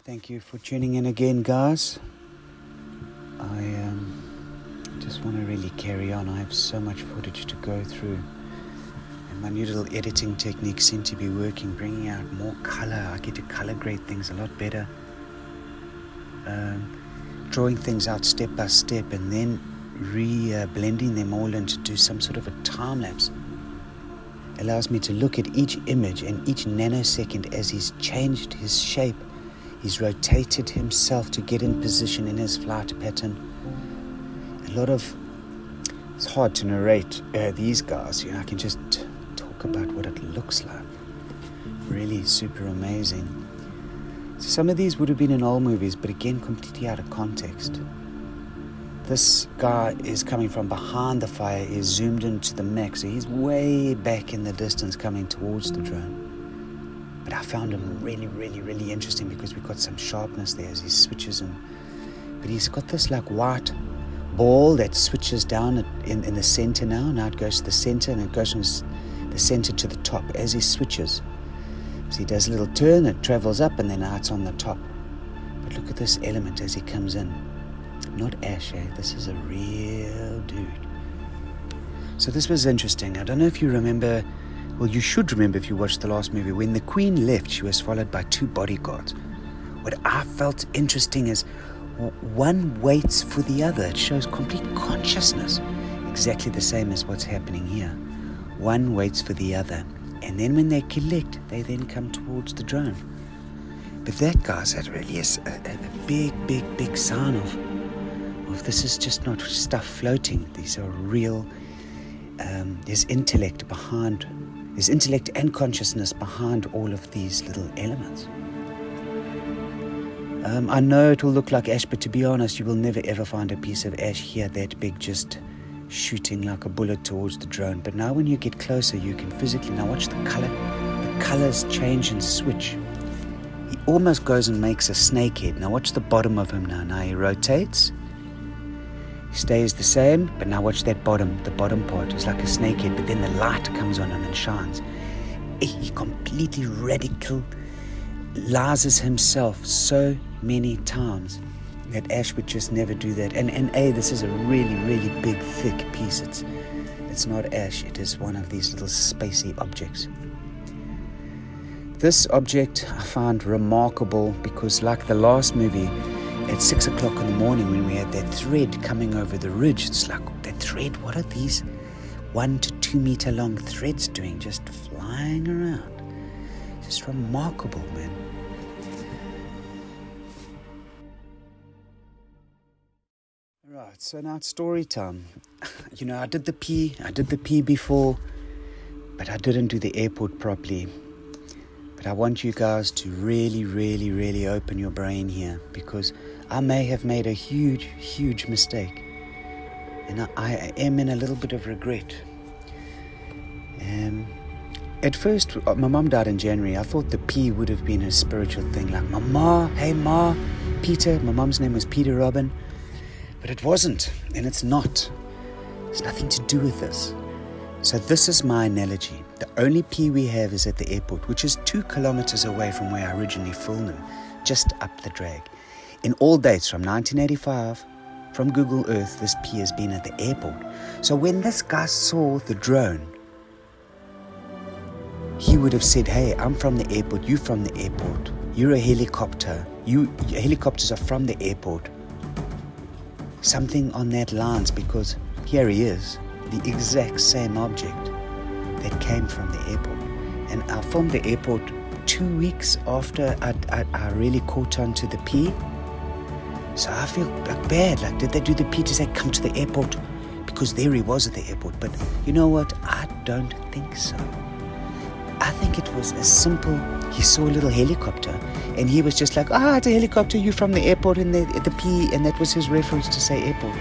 Thank you for tuning in again, guys. I just want to really carry on. I have so much footage to go through, and my new little editing techniques seem to be working, bringing out more color. I get to color grade things a lot better, drawing things out step by step, and then blending them all in to do some sort of a time lapse. Allows me to look at each image and each nanosecond as he's changed his shape. He's rotated himself to get in position in his flight pattern. It's hard to narrate these guys. I can just talk about what it looks like. Really super amazing. So some of these would have been in old movies, but again, completely out of context. This guy is coming from behind the fire, is zoomed into the max, so he's way back in the distance coming towards the drone. But I found him really, really, really interesting because we've got some sharpness there as he switches in. But he's got this like white ball that switches down in the center now. Now it goes to the center and it goes from the center to the top as he switches. So he does a little turn, it travels up, and then now it's on the top. But look at this element as he comes in. Not Ash, eh? This is a real dude. So this was interesting. I don't know if you remember, well, you should remember if you watched the last movie. When the Queen left, she was followed by 2 bodyguards. What I felt interesting is one waits for the other. It shows complete consciousness, exactly the same as what's happening here. One waits for the other, and then when they collect, they then come towards the drone. But that, guys, that really is a big, big, big sign of this is just not stuff floating. These are real. There's intellect and consciousness behind all of these little elements. I know it will look like ash, but to be honest, you will never ever find a piece of ash here that big just shooting like a bullet towards the drone. But now when you get closer, you can physically, now watch the color. The colors change and switch. He almost goes and makes a snake head. Now watch the bottom of him now. Now he rotates. He stays the same, but now watch that the bottom part is like a snake head, but then the light comes on him and shines. He completely radicalizes himself so many times that Ash would just never do that. And this is a really, really big, thick piece. It's not ash, it is one of these little spacey objects. This object I found remarkable because, like the last movie, at 6 o'clock in the morning when we had that thread coming over the ridge, it's like that thread, what are these 1 to 2 meter long threads doing, just flying around? Just remarkable, man. Right, so now it's story time. I did the P before, but I didn't do the airport properly. But I want you guys to really, really, really open your brain here, because I may have made a huge, huge mistake. And I am in a little bit of regret. At first, my mom died in January. I thought the P would have been a spiritual thing, like, Mama, hey Ma, Peter. My mom's name was Peter Robin. But it wasn't, and it's not. It's nothing to do with this. So this is my analogy. The only P we have is at the airport, which is 2 kilometers away from where I originally filmed them, just up the drag. In all dates from 1985, from Google Earth, this P has been at the airport. So when this guy saw the drone, he would have said, hey, I'm from the airport, you from the airport, you're a helicopter, helicopters are from the airport. Something on that lines, because here he is, the exact same object that came from the airport. And I filmed the airport 2 weeks after I really caught on to the P. So I feel like bad, like did they do the P to say come to the airport? Because there he was at the airport. But you know what? I don't think so. I think it was as simple. He saw a little helicopter and he was just like, it's a helicopter, you from the airport, and the P, and that was his reference to say airport.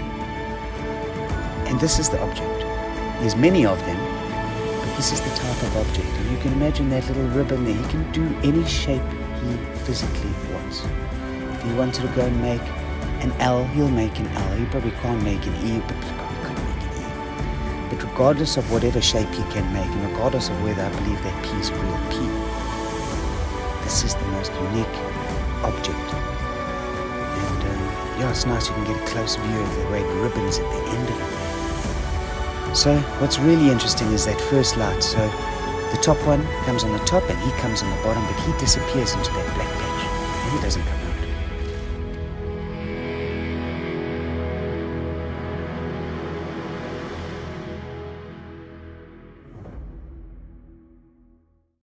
And this is the object. There's many of them, but this is the type of object. And you can imagine that little ribbon there. He can do any shape he physically wants. If he wanted to go and make an L, he'll make an L. He probably can't make an E, but he probably could make an E. But regardless of whatever shape he can make, and regardless of whether I believe that P is a real P, this is the most unique object it's nice you can get a close view of the red ribbons at the end of it. So what's really interesting is that first light. So the top one comes on the top and he comes on the bottom, but he disappears into that black patch and he doesn't come